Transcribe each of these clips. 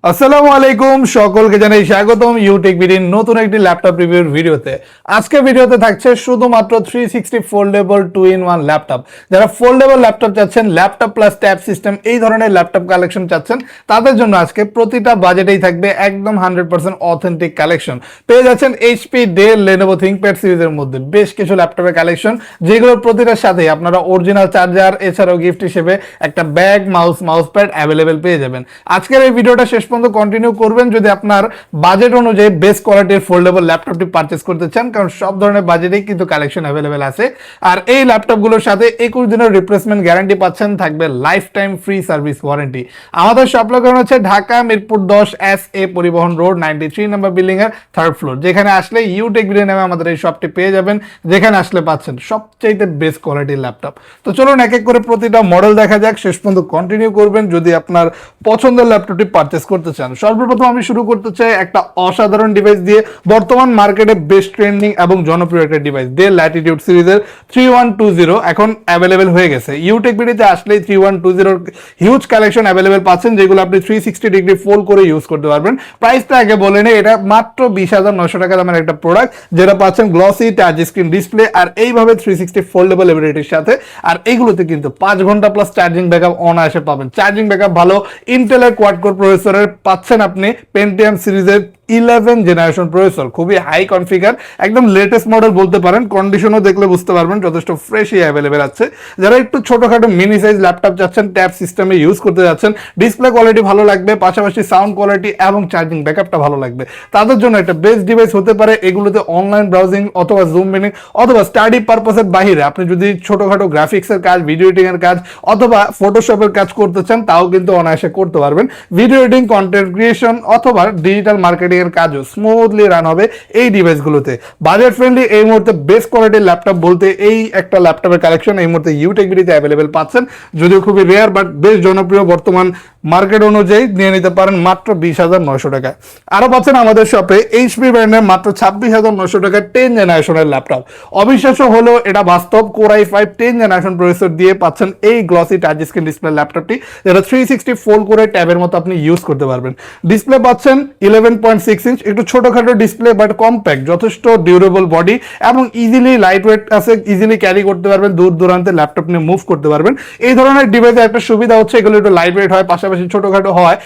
আসসালামু আলাইকুম, সকলকে জানাই স্বাগতম ইউটেক বিডির নতুন একটি ল্যাপটপ রিভিউর ভিডিওতে। আজকে ভিডিওতে থাকছে শুধুমাত্র 360 ফোল্ডেবল 2-in-1 ল্যাপটপ। যারা ফোল্ডেবল ল্যাপটপ চাচ্ছেন, ল্যাপটপ প্লাস ট্যাব সিস্টেম এই ধরনের ল্যাপটপ কালেকশন চাচ্ছেন, তাদের জন্য আজকে প্রতিটা বাজেটেই থাকবে একদম 100% অথেন্টিক কালেকশন। পেয়ে যাচ্ছেন এইচপি, ডেল, লেনোভো থিংকপ্যাড সিরিজের মধ্যে বেশ কিছু ল্যাপটপের কালেকশন, যেগুলোর প্রতিটার সাথে আপনারা অরিজিনাল চার্জার, এছাড়াও গিফট হিসেবে একটা ব্যাগ, মাউস প্যাড অ্যাভেলেবেল পেয়ে যাবেন। আজকের এই ভিডিওটা শেষ পর্যন্ত কন্টিনিউ করবেন যদি আপনার বাজেট অনুযায়ী বেস্ট কোয়ালিটির ফোল্ডেবল ল্যাপটপটি পারচেজ করতে চান, কারণ সব ধরনের বাজেটেই কিন্তু কালেকশন অ্যাভেলেবেল আছে। আর এই ল্যাপটপগুলোর সাথে 21 দিনের রিপ্লেসমেন্ট গ্যারান্টি পাচ্ছেন, থাকবে life time free service warranty. আমাদের শপ লোকেশন হচ্ছে ঢাকা মিরপুর 10 SA পরিবহন রোড 93 নম্বর বিল্ডিং এর 3rd ফ্লোর। যেখানে আসলে ইউটেক ভিডিও নামে আমাদের এই শপটি পেয়ে যাবেন, যেখানে আসলে পাচ্ছেন সবচেয়ে বেস্ট কোয়ালিটির ল্যাপটপ। তো চলুন এক এক করে প্রতিটা মডেল দেখা যাক, শেষ পর্যন্ত কন্টিনিউ করবেন যদি আপনার পছন্দের ল্যাপটপটি পারচেজ করতে চান। সর্বপ্রথম আমি শুরু করতে চাই একটা অসাধারণ ডিভাইস দিয়ে, বর্তমান মার্কেটে বেস্ট ট্রেন্ডিং এবং জনপ্রিয় একটা ডিভাইস, ডেল ল্যাটিটিউড সিরিজের 3120 এখন অ্যাভেলেবেল হয়ে গেছে। ইউটেক ভিডিওতে আসলেই 3120 হিউজ কালেকশন অ্যাভেলেবেল পাচ্ছেন, যেগুলো আপনি 360 ডিগ্রি ফোল্ড করে ইউজ করতে পারবেন। প্রাইসটা আগে বলে নেই, এটা মাত্র 20,900 টাকা দামের একটা প্রোডাক্ট, যেটা পাচ্ছেন গ্লসি টাচ স্ক্রিন ডিসপ্লে আর এইভাবে 360 ফোল্ডেবল এবিলিটির সাথে। আর এইগুলোতে কিন্তু 5 ঘন্টা প্লাস চার্জিং ব্যাকআপ অনায়াসে পাবেন। চার্জিং ব্যাকআপ ভালো, ইন্টেলের কোয়াড কোর প্রসেসরের পাচ্ছেন আপনি, পেন্টিয়াম সিরিজের 11 জেনারেশন প্রসেসর, খুবই হাই কনফিগার, একদম লেটেস্ট মডেল বলতে পারেন। কন্ডিশনও দেখলে বুঝতে পারবেন যথেষ্ট ফ্রেশই অ্যাভেলেবেল আছে। যারা একটু ছোটখাটো মিনি সাইজ ল্যাপটপ যাচ্ছেন, ট্যাব সিস্টেমে ইউজ করতে যাচ্ছেন, ডিসপ্লে কোয়ালিটি ভালো লাগবে, পাশাপাশি সাউন্ড কোয়ালিটি এবং চার্জিং ব্যাকআপটা ভালো লাগবে, তাদের জন্য একটা বেস্ট ডিভাইস হতে পারে। এগুলোতে অনলাইন ব্রাউজিং অথবা জুম মিটিং অথবা স্টাডি পারপাসের বাইরে আপনি যদি ছোটখাটো গ্রাফিক্সের কাজ, ভিডিও এডিটিং এর কাজ অথবা ফটোশপের কাজ করতে চান, তাও কিন্তু অনায়াসে করতে পারবেন। ভিডিও এডিটিং, কন্টেন্ট ক্রিয়েশন অথবা ডিজিটাল মার্কেটিং এর কাজও স্মুথলি রান হবে এই ডিভাইসগুলোতে। বাজেট ফ্রেন্ডলি এই মুহূর্তে বেস্ট কোয়ালিটির ল্যাপটপ বলতে এই একটা ল্যাপটপের কালেকশন এই মুহূর্তে ইউটেক ভিডিওতে অ্যাভেলেবেল পাচ্ছেন, যদিও খুবই রেয়ার বাট বেশ জনপ্রিয় বর্তমান মার্কেট অনুযায়ী। নিয়ে নিতে পারেন মাত্র 20,900 টাকায়। আরো পাচ্ছেন আমাদের শপে এইচপি ব্র্যান্ডের মাত্র 26,900 টাকায় 10 জেনারেশনের ল্যাপটপ। অবিশ্বাস্য হলেও এটা বাস্তব, কোর i5 10 জেনারেশন প্রসেসর দিয়ে পাচ্ছেন এই গ্লসি টাচ স্ক্রিন ডিসপ্লে ল্যাপটপটি, যেটা 360 ফোল্ড করে ট্যাবের মতো আপনি ইউজ করতে পারবেন। ডিসপ্লে পাচ্ছেন 11.6 ইঞ্চ, একটু ছোটখাটো ডিসপ্লে বাট কম্প্যাক্ট, যথেষ্ট ডিউরেবল বডি এবং ইজিলি লাইট ওয়েট আছে, ইজিলি ক্যারি করতে পারবেন, দূর দূরান্তে ল্যাপটপ নিয়ে মুভ করতে পারবেন। এই ধরনের ডিভাইসের একটা সুবিধা হচ্ছে এগুলো একটু লাইট ওয়েট হয়, পাশাপাশি ছোটখাটো হয়,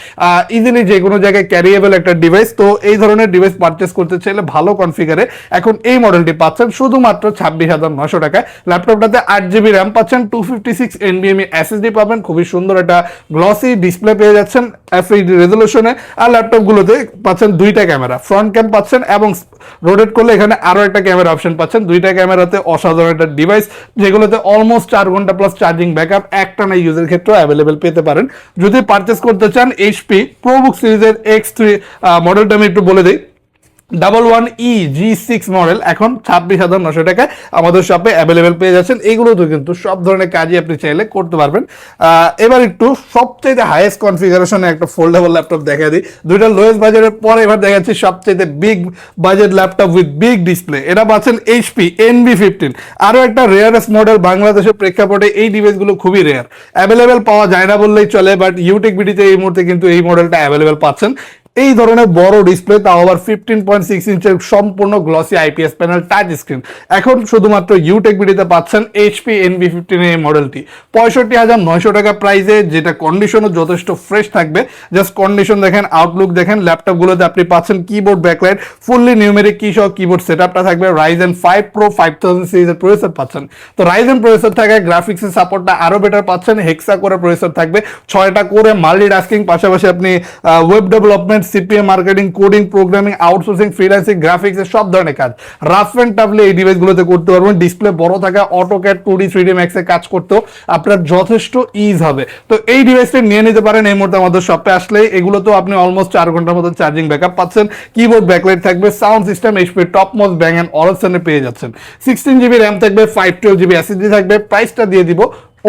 ইজিলি যে কোনো জায়গায় ক্যারিয়েবল একটা ডিভাইস। তো এই ধরনের ডিভাইস পারচেস করতে চাইলে ভালো কনফিগারে এখন এই মডেলটি পাচ্ছেন শুধুমাত্র 26,900 টাকায়। ল্যাপটপটাতে 8GB র্যাম পাচ্ছেন, 256 NVMe SSD পাবেন, খুবই সুন্দর একটা গ্লসি ডিসপ্লে পেয়ে যাচ্ছেন FHD রেজলিউশনে। আর ল্যাপটপগুলোতে পাচ্ছেন দুইটা ক্যামেরা, ফ্রন্ট ক্যাম পাচ্ছেন এবং রোটেট করলে এখানে আরো একটা ক্যামেরা অপশন পাচ্ছেন। দুইটা ক্যামেরাতে অসাধারণ একটা ডিভাইস, যেগুলোতে অলমোস্ট 4 ঘন্টা প্লাস চার্জিং ব্যাকআপ একটানা ইউজের ক্ষেত্রে অ্যাভেলেবেল পেতে পারেন। যদি পারচেস করতে চান এইচপি প্রোবুক সিরিজের X3 মডেলটা আমি একটু বলে দিই, 11E G6 মডেল এখন 26,900 টাকায় আমাদের শপে অ্যাভেলেবেল পেয়ে যাচ্ছেন। এইগুলো তো কিন্তু সব ধরনের কাজই আপনি চাইলে করতে পারবেন। এবার একটু সবচেয়ে হাইয়েস্ট কনফিগারেশনে একটা ফোল্ডেবল ল্যাপটপ দেখা দিই। দুইটা লোয়েস্ট বাজেটের পরে এবার দেখাচ্ছি সবচেয়ে big budget laptop with big display. এটা পাচ্ছেন এইচপি NV15, আরও একটা রেয়ারেস্ট মডেল। বাংলাদেশের প্রেক্ষাপটে এই ডিভাইসগুলো খুবই রেয়ার, অ্যাভেলেবেল পাওয়া যায় না বললেই চলে, বাট ইউটেক ভিডিওতে এই মুহূর্তে কিন্তু এই মডেলটা অ্যাভেলেবেল পাচ্ছেন। এই ধরনের বড় ডিসপ্লে, তাও আবার 15.6 ইঞ্চের সম্পূর্ণ glossy IPS panel touch screen, এখন শুধুমাত্র ইউটেক ভিডিওতে পাচ্ছেন এইচপি NV15 এই মডেলটি 65,900 টাকা প্রাইসে, যেটা কন্ডিশনও যথেষ্ট ফ্রেশ থাকবে। জাস্ট কন্ডিশন দেখেন, আউটলুক দেখেন। ল্যাপটপগুলোতে আপনি পাচ্ছেন কিবোর্ড ব্যাকলাইট, ফুললি নিউমেরিক কি সহ কিবোর্ড সেটআপটা থাকবে। Ryzen 5 Pro 5000 সিরিজের প্রসেসর পাচ্ছেন। তো Ryzen প্রসেসর থাকে, গ্রাফিক্সের সাপোর্টটা আরো বেটার পাচ্ছেন। হেক্সা করে প্রসেসর থাকবে, 6টা কোরে, মাল্টিটাস্কিং, পাশাপাশি আপনি web development, CPM, marketing, coding, programming, outsourcing, freelancing, graphics সব ধরনের কাজ রাফ এন্ড টাফলি এই ডিভাইসগুলোতে করতে পারবেন। ডিসপ্লে বড় থাকা, অটোক্যাড, 2D 3D ম্যাক্স এ কাজ করতেও আপনার যথেষ্ট ইজ হবে। তো এই ডিভাইসটা নিয়ে নিতে পারেন এই মুহূর্তে আমাদের শপে আসলে। এগুলো তো আপনি অলমোস্ট 4 ঘন্টার মতো চার্জিং ব্যাকআপ পাচ্ছেন, কিবোর্ড ব্যাকলাইট থাকবে, sound system HP top most Bang and অলসনে পেয়ে যাচ্ছেন। 16GB র্যাম থাকবে, 512GB SSD থাকবে। প্রাইসটা দিয়ে দিব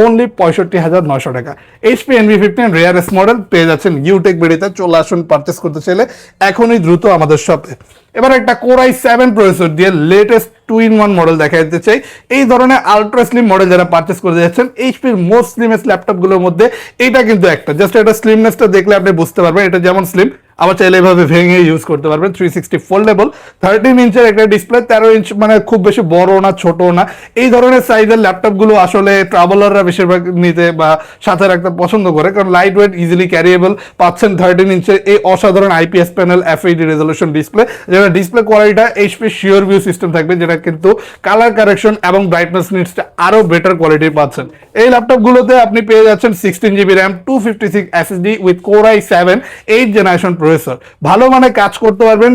অনলি 65,900 টাকা। এইচপি NV15 রেয়ারেস্ট মডেল পেয়ে যাচ্ছেন ইউটেক ভিডিওতে। চলে আসুন পারচেস করতে চাইলে এখনই দ্রুত আমাদের শপে। এবার একটা কোর i7 প্রসেসর দিয়ে লেটেস্ট 2-in-1 মডেল দেখাতে চাই। এই ধরনের আলট্রা স্লিম মডেল যারা পারচেস করতে যাচ্ছেন, এইচপির মোস্ট স্লিমেস্ট ল্যাপটপগুলোর মধ্যে এটা কিন্তু একটা। জাস্ট এটা স্লিমনেসটা দেখলে আপনি বুঝতে পারবেন এটা যেমন স্লিম, আবার চাইলে এভাবে ভেঙে ইউজ করতে পারবেন। 360 ফোল্ডেবল, 13 ইঞ্চের একটা ডিসপ্লে, 13 ইঞ্চ মানে খুব বেশি বড় না ছোট না। এই ধরনের সাইজের ল্যাপটপগুলো আসলে ট্রাভেলাররা বেশিরভাগ নিতে বা সাথে রাখতে পছন্দ করে, কারণ লাইট ওয়েট, ইজিলি ক্যারিয়েবল। পাচ্ছেন 13 ইঞ্চের এই অসাধারণ IPS panel FHD resolution display, যেটা ডিসপ্লে কোয়ালিটিটা এইচপি শিওর ভিউ সিস্টেম থাকবে, যেটা কিন্তু কালার কারেকশন এবং ব্রাইটনেস নিডসটা আরো বেটার কোয়ালিটির পাচ্ছেন। এই ল্যাপটপগুলোতে আপনি পেয়ে যাচ্ছেন 16 GB RAM, 256 SSD with core i7 8th generation processor. ভালো মানে কাজ করতে পারবেন।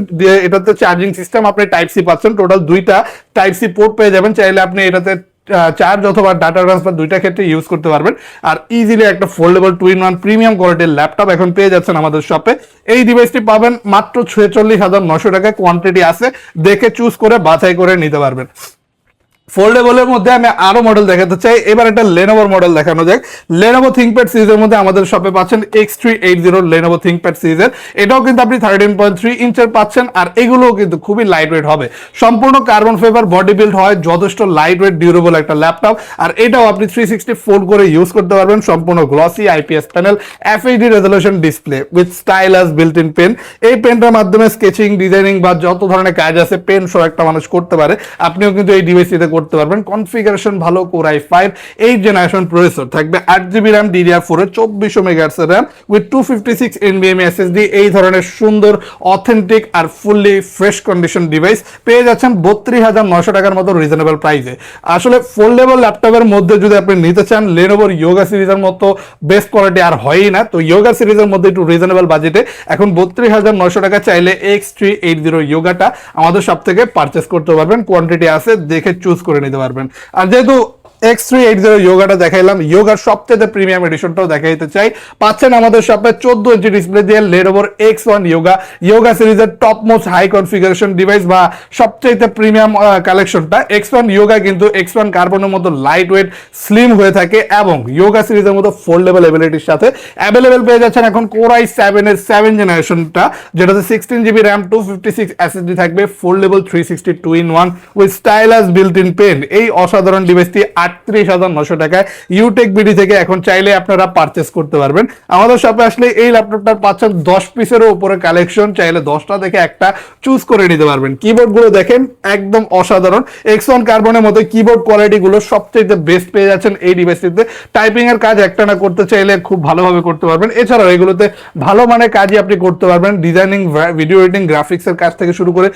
এটাতে চার্জিং সিস্টেম আপনি টাইপ সি পাচ্ছেন, টোটাল দুইটা টাইপ সি পোর্ট পেয়ে যাবেন। চাইলে আপনি এটাতে চার্জ অথবা ডাটা ট্রান্সফার দুইটা ক্ষেত্রে ইউজ করতে পারবেন। আর ইজিলি একটা ফোল্ডেবল 2-in-1 প্রিমিয়াম কোয়ালিটির ল্যাপটপ এখন পেয়ে যাচ্ছেন আমাদের শপে। এই ডিভাইসটি পাবেন মাত্র 46,900 টাকায়। কোয়ান্টিটি আছে, দেখে চুজ করে বাছাই করে নিতে পারবেন। ফোল্ডেবলের মধ্যে আমি আরো মডেল দেখাতে চাই। এবার একটা লেনোভোর মডেল দেখানো যাক। লেনোভো থিংকপ্যাড সিরিজের মধ্যে আমাদের শপে পাচ্ছেন X380 লেনোভো থিংকপ্যাড সিরিজের। এটাও কিন্তু আপনি 13.3 ইঞ্চের পাচ্ছেন, আর এগুলোও কিন্তু খুবই লাইট ওয়েট হবে। সম্পূর্ণ কার্বন ফাইবার বডি বিল্ড হয়, যথেষ্ট লাইট ওয়েট ডিউরেবল একটা ল্যাপটপ। আর এটাও আপনি 360 ফোল্ড করে ইউজ করতে পারবেন। সম্পূর্ণ glossy IPS panel, FHD resolution display with stylus built in pen. এই পেনটার মাধ্যমে স্কেচিং, ডিজাইনিং বা যত ধরনের কাজ আছে পেন সহ একটা মানুষ করতে পারে, আপনিও কিন্তু এই ডিভাইসটিতে করতে পারবেন। কনফিগারেশন ভালো, core i5 8th generation processor থাকবে, 8 জিবি র্যাম, DDR4 এর 2400 megahertz RAM with 256 NVMe SSD। এই ধরনের সুন্দর অথেন্টিক আর ফুললি ফ্রেশ কন্ডিশন ডিভাইস পেয়ে যাচ্ছেন 32,900 টাকার মতো রিজনেবল প্রাইসে। আসলে ফোল্ডেবল ল্যাপটপের মধ্যে যদি আপনি নিতে চান, লেনোভোর ইয়োগা সিরিজের মতো বেস্ট কোয়ালিটি আর হয়ই না। তো ইয়োগা সিরিজের মধ্যে একটু রিজনেবল বাজেটে এখন 32,900 টাকা চাইলে X380 ইয়োগাটা আমাদের সব থেকে পারচেস করতে পারবেন। কোয়ান্টিটি আছে, দেখে চুজ করে নিতে পারবেন। আর যেহেতু X380 ইয়োগাটা দেখাইলাম, ইয়োগার সবচেয়ে প্রিমিয়াম এডিশনটাও দেখাইতে চাই। পাচ্ছেন আমাদের শপে 14 ইঞ্চি ডিসপ্লে দিয়ে লেনোভোর X1 ইয়োগা সিরিজের top most high configuration device বা সবচেয়ে প্রিমিয়াম কালেকশনটা। X1 ইয়োগা কিন্তু X1 কার্বনের মতো লাইট ওয়েট স্লিম হয়ে থাকে এবং ইয়োগা সিরিজের মতো ফোল্ডেবল এবিলিটির সাথে অ্যাভেলেবেল পেয়ে যাচ্ছেন এখন কোর i7 এর 7th জেনারেশনটা, যেটাতে 16 জিবি র্যাম, 256 এসএসডি থাকবে, foldable 360 2-in-1 with stylus built in pen. এই অসাধারণ ডিভাইসটি 38,900 টাকায় ইউটেক বিডি থেকে এখন চাইলে আপনারা পারচেস করতে পারবেন। আমাদের শপে আসলে এই ল্যাপটপটা পাচ্ছেন 10 পিসেরও উপরে কালেকশন, চাইলে 10টা থেকে একটা চুজ করে নিতে পারবেন। কিবোর্ড গুলো দেখেন একদম অসাধারণ, X1 কার্বনের মতো কিবোর্ড কোয়ালিটি গুলো সবচেয়ে বেস্ট পেয়ে যাচ্ছেন এই ডিভাইসটিতে। টাইপিং এর কাজ একটানা করতে চাইলে খুব ভালোভাবে করতে পারবেন। এছাড়াও এগুলোতে ভালো মানের কাজই আপনি করতে পারবেন, ডিজাইনিং, ভিডিও এডিটিং, গ্রাফিক্স এর কাজ থেকে শুরু করে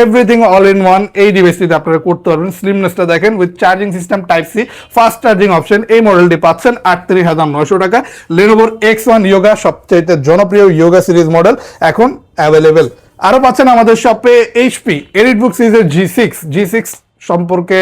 এভরিথিং অল ইন ওয়ান এই ডিভাইসটিতে আপনারা করতে পারবেন। স্লিমনেসটা দেখেন with charging system type C, fast charging option. এই মডেলটি পাচ্ছেন 38,900 টাকা। লেনোভোর X1 ইয়োগা সবচেয়ে জনপ্রিয় ইয়োগা সিরিজ মডেল এখন অ্যাভেলেবেল। আরো পাচ্ছেন আমাদের শপে এইচপি এলিটবুক সিরিজের G6 সম্পর্কে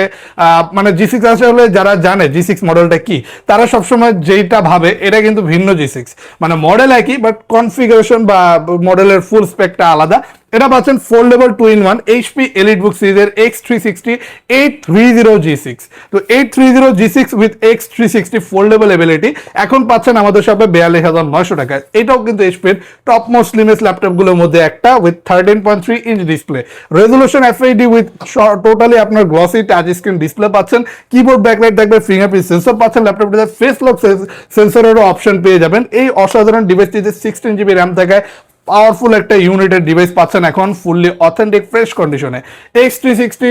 মানে G6 আসলে যারা জানে G6 মডেলটা কি, তারা সবসময় যেটা ভাবে এটা কিন্তু ভিন্ন G6, মানে মডেল একই বাট কনফিগারেশন বা মডেলের ফুল স্পেকটা আলাদা। এটা পাচ্ছেন ফোল্ডেবল 2-in-1 এইচপি এলিটবুক সিরিজের X360 830 G6। তো 830 G6 with X360 foldable ability এখন পাচ্ছেন আমাদের শপে 42,900 টাকায়। এটাও কিন্তু এইচপির টপ মোস্ট স্লিমেস্ট ল্যাপটপগুলোর মধ্যে একটা with 13.3 inch display, resolution FHD with totally আপনার গ্লসি টাচ স্ক্রিন ডিসপ্লে পাচ্ছেন। কিবোর্ড ব্যাকলাইট থাকবে, ফিঙ্গারপ্রিন্ট সেন্সর পাচ্ছেন, ল্যাপটপটিতে ফেস লক সেন্সরেরও অপশন পেয়ে যাবেন। এই অসাধারণ ডিভাইসটিতে 16 জিবি র্যাম থাকায় পাওয়ারফুল একটা ইউনিটের ডিভাইস পাচ্ছেন এখন ফুললি অথেন্টিক ফ্রেশ কন্ডিশনে। X360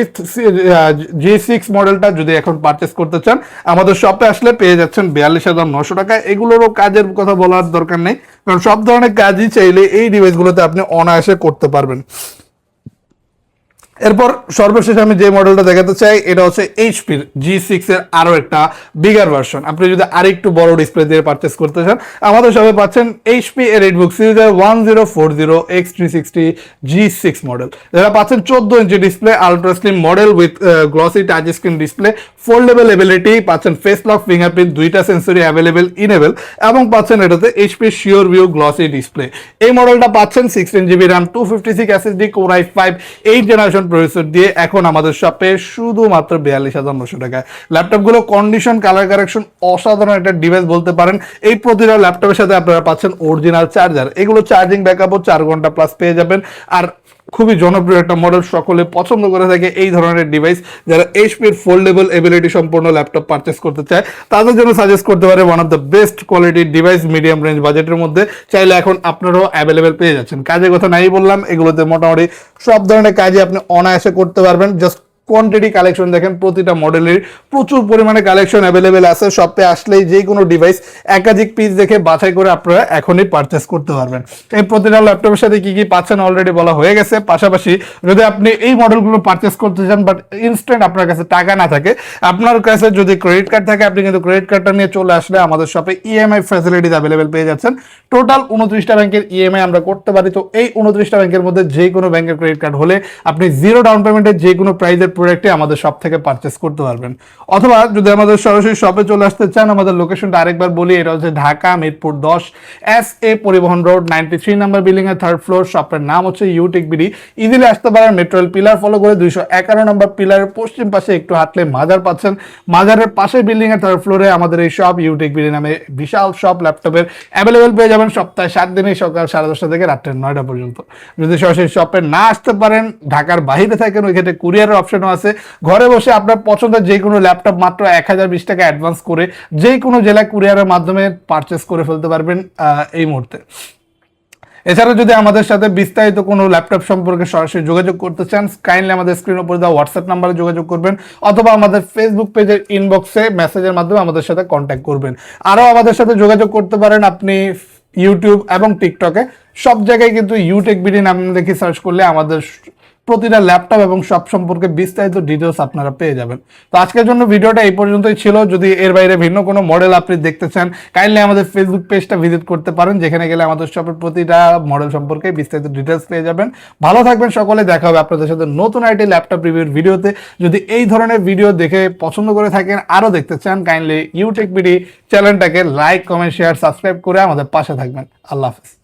G6 মডেলটা যদি এখন পারচেস করতে চান, আমাদের শপে আসলে পেয়ে যাচ্ছেন 42,900 টাকায়। এগুলোরও কাজের কথা বলার দরকার নেই, কারণ সব ধরনের কাজই চাইলে এই ডিভাইসগুলোতে আপনি অনায়াসে করতে পারবেন। এরপর সর্বশেষ আমি যে মডেলটা দেখাতে চাই, এটা হচ্ছে এইচপির G6 এর আরো একটা বিগার ভার্সন। আপনি যদি আরেকটু বড় ডিসপ্লে দিয়ে পারচেস করতে চান, আমাদের সবাই পাচ্ছেন এইচপি এলিটবুক সিরিজের 1040 X360 G6 মডেল, যারা পাচ্ছেন 14 ইঞ্চি display, ultra slim model with glossy touch screen display, foldable ability পাচ্ছেন, ফেস লক, ফিঙ্গারপ্রিন্ট দুইটা সেন্সরি অ্যাভেলেবেল ইনেবল, এবং পাচ্ছেন এটাতে HP sure view glossy display. এই মডেলটা পাচ্ছেন 16 GB RAM, 256 SSD, core i5 8th generation processor দিয়ে এখন আমাদের শপে শুধুমাত্র 42,900 টাকায়। ল্যাপটপগুলো কন্ডিশন, কালার কারেকশন অসাধারণ একটা ডিভাইস বলতে পারেন। এই প্রতিটা ল্যাপটপের সাথে আপনারা পাচ্ছেন অরিজিনাল চার্জার। এগুলো চার্জিং ব্যাকআপও 4 ঘন্টা প্লাস পেয়ে যাবেন। আর খুবই জনপ্রিয় একটা মডেল, সকলে পছন্দ করে থাকে এই ধরনের ডিভাইস। যারা এইচপির ফোল্ডেবল এবিলিটি সম্পূর্ণ ল্যাপটপ পারচেস করতে চায় তাদের জন্য সাজেস্ট করতে পারে ওয়ান অফ দ্য বেস্ট কোয়ালিটির ডিভাইস মিডিয়াম রেঞ্জ বাজেটের মধ্যে। চাইলে এখন আপনারাও অ্যাভেলেবেল পেয়ে যাচ্ছেন। কাজের কথা নাই বললাম, এগুলোতে মোটামুটি সব ধরনের কাজই আপনি অনায়াসে করতে পারবেন। জাস্ট কোয়ান্টিটি কালেকশন দেখেন, প্রতিটা মডেলের প্রচুর পরিমাণে কালেকশন অ্যাভেলেবেল আছে। শপে আসলেই যে কোনো ডিভাইস একাধিক পিস দেখে বাছাই করে আপনারা এখনই পারচেস করতে পারবেন। এই প্রতিটা ল্যাপটপের সাথে কি কি পাচ্ছেন অলরেডি বলা হয়ে গেছে। পাশাপাশি যদি আপনি এই মডেলগুলো পারচেস করতে চান বাট ইনস্ট্যান্ট আপনার কাছে টাকা না থাকে, আপনার কাছে যদি ক্রেডিট কার্ড থাকে আপনি কিন্তু ক্রেডিট কার্ডটা নিয়ে চলে আসলে আমাদের শপে ইএমআই ফ্যাসিলিটিস অ্যাভেলেবেল পেয়ে যাচ্ছেন। টোটাল 29টা ব্যাংকের ইএমআই আমরা করতে পারি। তো এই 29টা ব্যাংকের মধ্যে যে কোনো ব্যাংকের ক্রেডিট কার্ড হলে আপনি জিরো ডাউন পেমেন্টে যে কোনো প্রাইজের প্রোডাক্টে আমাদের শপ থেকে পারচেস করতে পারবেন। অথবা যদি আমাদের সরাসরি শপে চলে আসতে চান, আমাদের লোকেশনটা আরেকবার বলি, এটা হচ্ছে ঢাকা মিরপুর 10 SA পরিবহন রোড 93 নাম্বার বিল্ডিং এর 3rd ফ্লোর। শপের নাম হচ্ছে ইউটেক বিডি। ইজিলি আসতে পারেন, মেট্রো রেল পিলার ফলো করে 211 নম্বর পিলারের পশ্চিম পাশে একটু হাঁটলে মাজার পাচ্ছেন। মাজারের পাশে বিল্ডিং এর 3rd ফ্লোরে আমাদের এই শপ ইউটেক বিডি নামে বিশাল শপ ল্যাপটপের অ্যাভেলেবেল পেয়ে যাবেন সপ্তাহে 7 দিনই, সকাল 10:30 থেকে রাত্রে 9টা পর্যন্ত। যদি সরাসরি শপে না আসতে পারেন, ঢাকার বাইরে থাকেন, ওই ক্ষেত্রে কুরিয়ারের অপশনও আছে। ঘরে বসে আপনার পছন্দের যে কোনো ল্যাপটপ মাত্র 1020 টাকা অ্যাডভান্স করে যে কোনো জেলায় কুরিয়ারের মাধ্যমে পারচেস করে ফেলতে পারবেন এই মুহূর্তে। এছাড়া যদি আমাদের সাথে বিস্তারিত কোনো ল্যাপটপ সম্পর্কে সরাসরি যোগাযোগ করতে চান, কাইন্ডলি আমাদের স্ক্রিনের উপর দেওয়া হোয়াটসঅ্যাপ নাম্বারে যোগাযোগ করবেন অথবা আমাদের ফেসবুক পেজের ইনবক্সে মেসেজের মাধ্যমে আমাদের সাথে কন্ট্যাক্ট করবেন। আরও আমাদের সাথে যোগাযোগ করতে পারেন আপনি ইউটিউব এবং টিকটকে, সব জায়গায় কিন্তু ইউটেক বিডি নাম দেখে সার্চ করলে আমাদের প্রতিটা ল্যাপটপ এবং সব সম্পর্কে বিস্তারিত ডিটেলস আপনারা পেয়ে যাবেন। তো আজকের জন্য ভিডিওটা এই পর্যন্তই ছিল। যদি এর বাইরে ভিন্ন কোনো মডেল আপনি দেখতে চান, কাইন্ডলি আমাদের ফেসবুক পেজটা ভিজিট করতে পারেন, যেখানে গেলে আমাদের শপের প্রতিটা মডেল সম্পর্কে বিস্তারিত ডিটেলস পেয়ে যাবেন। ভালো থাকবেন সকলে, দেখা হবে আপনাদের সাথে নতুন আইটি ল্যাপটপ রিভিউর ভিডিওতে। যদি এই ধরনের ভিডিও দেখে পছন্দ করে থাকেন, আরও দেখতে চান, কাইন্ডলি ইউটেক বিডি চ্যানেলটাকে লাইক, কমেন্ট, শেয়ার, সাবস্ক্রাইব করে আমাদের পাশে থাকবেন। আল্লাহ হাফেজ।